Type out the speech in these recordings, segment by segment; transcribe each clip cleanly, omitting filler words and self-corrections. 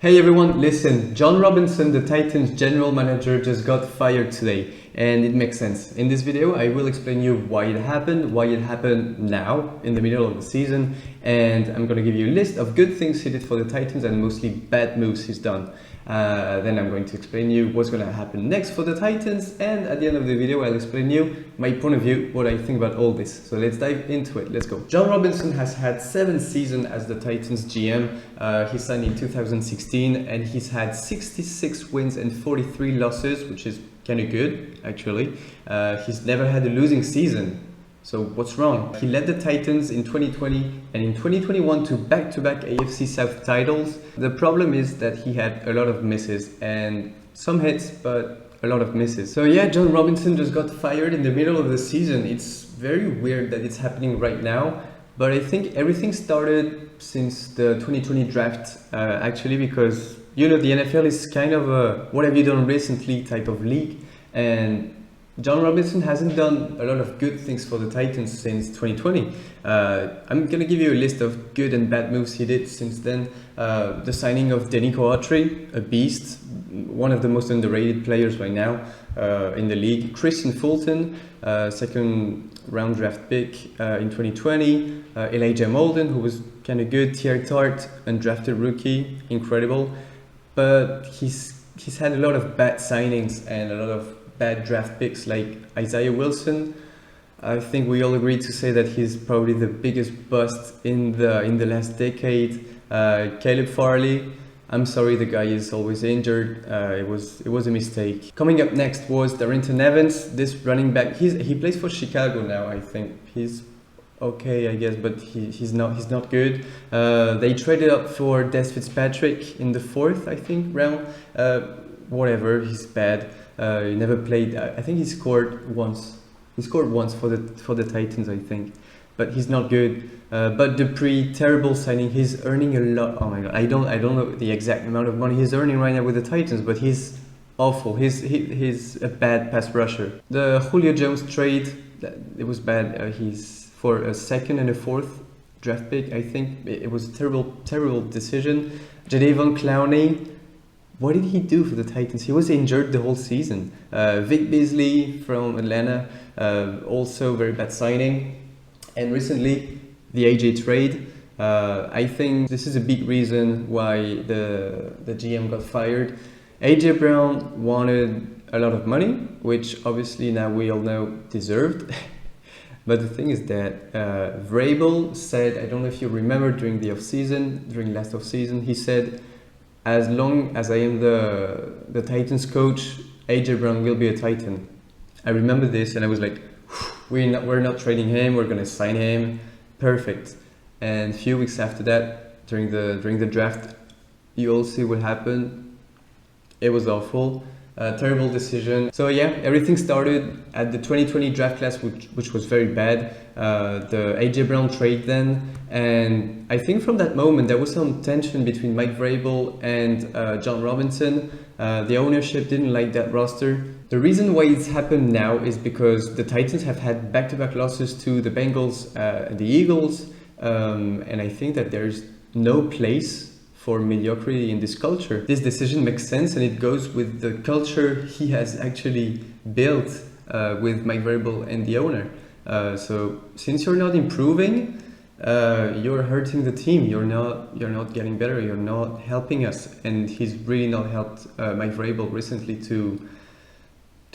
Hey everyone, listen, John Robinson, the Titans general manager, just got fired today, and it makes sense. In this video, I will explain you why it happened now, in the middle of the season, and I'm gonna give you a list of good things he did for the Titans and mostly bad moves he's done. Then I'm going to explain you what's gonna happen next for the Titans, and at the end of the video, I'll explain you my point of view, what I think about all this. So let's dive into it, let's go. John Robinson has had 7 seasons as the Titans GM. He signed in 2016 and he's had 66 wins and 43 losses, which is kind of good, actually. He's never had a losing season. So what's wrong? He led the Titans in 2020 and in 2021 to back-to-back AFC South titles. The problem is that he had a lot of misses and some hits, but a lot of misses. So yeah, John Robinson just got fired in the middle of the season. It's very weird that it's happening right now, but I think everything started since the 2020 draft, actually, because, you know, the NFL is kind of a what have you done recently type of league, and John Robinson hasn't done a lot of good things for the Titans since 2020. I'm going to give you a list of good and bad moves he did since then. The signing of Denico Autry, a beast, one of the most underrated players right now in the league. Christian Fulton, second round draft pick in 2020. Elijah Molden, who was kind of good. Thierry Tart, undrafted rookie, incredible. But he's had a lot of bad signings and a lot of bad draft picks like Isaiah Wilson. I think we all agree to say that he's probably the biggest bust in the last decade. Caleb Farley, I'm sorry, the guy is always injured. It was a mistake. Coming up next was Darrington Evans, this running back. He plays for Chicago now. I think he's okay, I guess, but he's not good. They traded up for Des Fitzpatrick in the 4th, I think, round. Whatever, he's bad. He never played. I think he scored once. He scored once for the Titans, I think, but he's not good. But Dupree, terrible signing. He's earning a lot. Oh my god, I don't know the exact amount of money he's earning right now with the Titans, but he's awful. He's a bad pass rusher. The Julio Jones trade, it was bad. He's for a 2nd and a 4th draft pick. I think it was a terrible decision. Jadeveon Clowney. What did he do for the Titans? He was injured the whole season. Vic Beasley from Atlanta, also very bad signing. And recently, the AJ trade. I think this is a big reason why the GM got fired. AJ Brown wanted a lot of money, which obviously now we all know deserved. But the thing is that Vrabel said, I don't know if you remember during last off-season, he said, as long as I am the Titans coach, AJ Brown will be a Titan. I remember this and I was like, we're not trading him, we're gonna sign him, perfect. And a few weeks after that, during the draft, you all see what happened. It was awful, terrible decision. So yeah, everything started at the 2020 draft class, which was very bad. The AJ Brown trade then, and I think from that moment there was some tension between Mike Vrabel and John Robinson. The ownership didn't like that roster. The reason why it's happened now is because the Titans have had back-to-back losses to the Bengals and the Eagles, and I think that there's no place for mediocrity in this culture. This decision makes sense and it goes with the culture he has actually built with Mike Vrabel and the owner. So since you're not improving, you're hurting the team. You're not getting better. You're not helping us, and he's really not helped Mike Vrabel recently to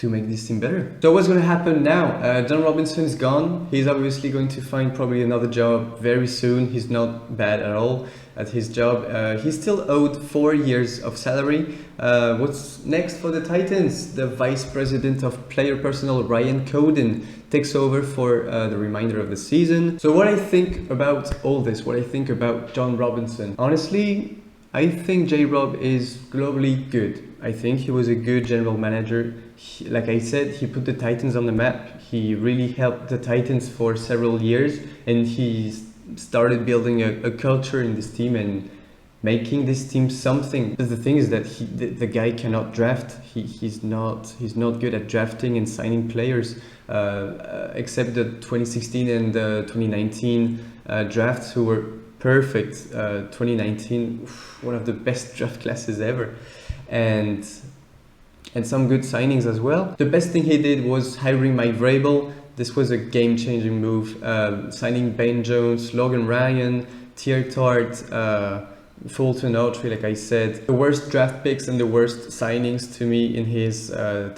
make this team better. So what's going to happen now? John Robinson is gone. He's obviously going to find probably another job very soon. He's not bad at all at his job. He's still owed 4 years of salary. What's next for the Titans? The Vice President of Player Personnel, Ryan Coden, takes over for the remainder of the season. So what I think about all this, what I think about John Robinson, honestly, I think J-Rob is globally good. I think he was a good general manager. Like I said, he put the Titans on the map. He really helped the Titans for several years, and he started building a culture in this team and making this team something. But the thing is that the guy cannot draft. He's not good at drafting and signing players, except the 2016 and the 2019 drafts, who were perfect. 2019, one of the best draft classes ever, and some good signings as well. The best thing he did was hiring Mike Vrabel. This was a game-changing move. Signing Ben Jones, Logan Ryan, Tier Tart, Fulton Autry, like I said. The worst draft picks and the worst signings to me in his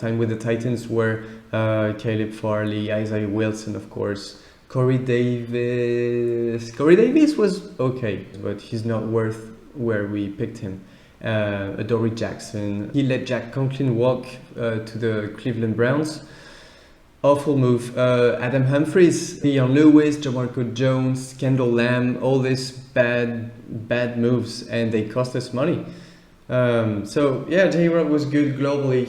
time with the Titans were Caleb Farley, Isaiah Wilson, of course. Corey Davis. Corey Davis was okay, but he's not worth where we picked him. Adoree Jackson. He let Jack Conklin walk to the Cleveland Browns. Awful move. Adam Humphries, Deion Lewis, Jamarco Jones, Kendall Lamb, all these bad moves, and they cost us money. So yeah, J-Rob was good globally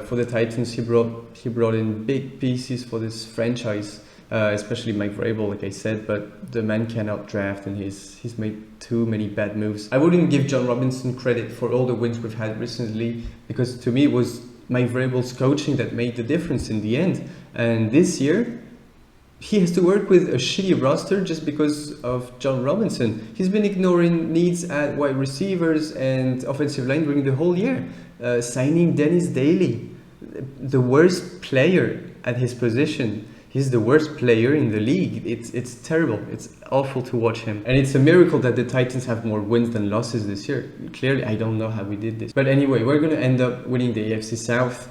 for the Titans. He brought in big pieces for this franchise, especially Mike Vrabel, like I said, but the man cannot draft, and he's made too many bad moves. I wouldn't give John Robinson credit for all the wins we've had recently, because to me it was Mike Vrabel's coaching that made the difference in the end. And this year, he has to work with a shitty roster just because of John Robinson. He's been ignoring needs at wide receivers and offensive line during the whole year. Signing Dennis Daly, the worst player at his position. He's the worst player in the league. It's terrible. It's awful to watch him. And it's a miracle that the Titans have more wins than losses this year. Clearly, I don't know how we did this. But anyway, we're going to end up winning the AFC South.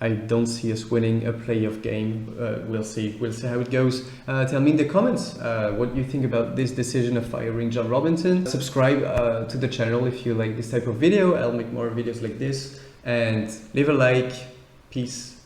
I don't see us winning a playoff game. We'll see how it goes. Tell me in the comments what you think about this decision of firing John Robinson. Subscribe to the channel if you like this type of video. I'll make more videos like this. And leave a like. Peace.